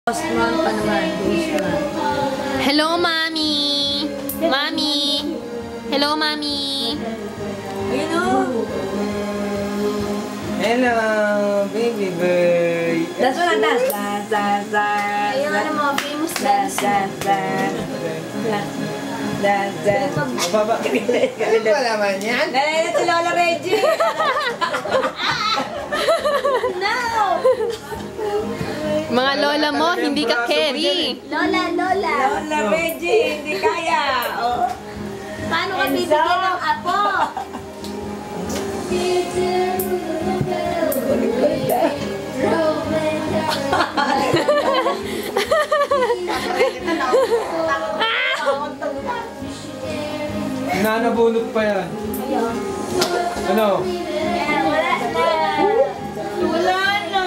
Postman pa naman. Hello, Mommy! Mommy! Hello, Mommy! Ayun o! Hello, baby boy. Dance mo lang, dance. Dance, dance, dance. Ayun, ano mo, famous Dance, dance, dance. Dance, dance. Baba. Ano ba naman yan? Nalalat si Lola Reggie. No! Mga lola mo, hindi ka carry. Lola Reggie, hindi kaya. Oh. Paano ka bibigyan ng apo? Nanabunot pa yan. Ano? Wala na.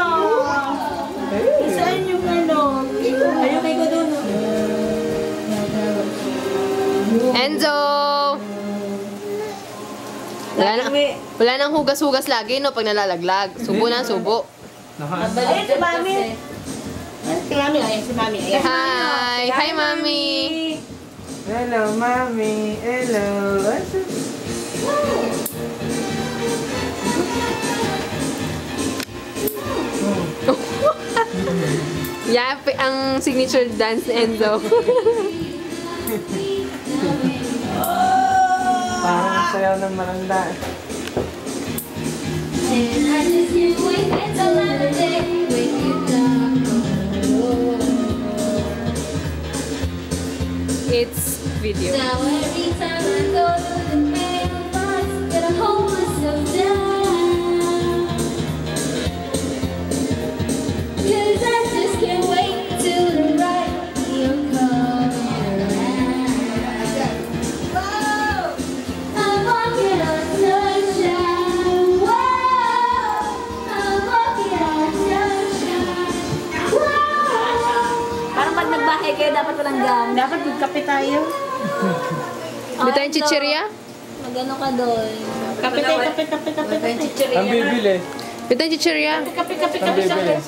Saan yung ano? Ayun kay ko doon. Enzo! Wala nang hugas-hugas lagi, no? Pag nalalaglag. Subo na, subo. Ayun si Mami. Si Mami, ayun si Mami. Hi! Hi, Mommy! Hello, mommy. Hello. Yapi ang signature dance ni Enzo. Parang sayaw ng maranda. It's video. Now every time I go to the mailbox, gotta hold myself down. 'Cause I just can't wait till the right you're coming around. Whoa, I'm walking on sunshine. Whoa, I'm walking on sunshine. Whoa. Parang pag nagbahay kayo, dapat walang gam. Dapat magkape tayo. May tayong chichirya? Magano ka doon? Kape. Ang bibili. May tayong chichirya? Kape. Ang bibili.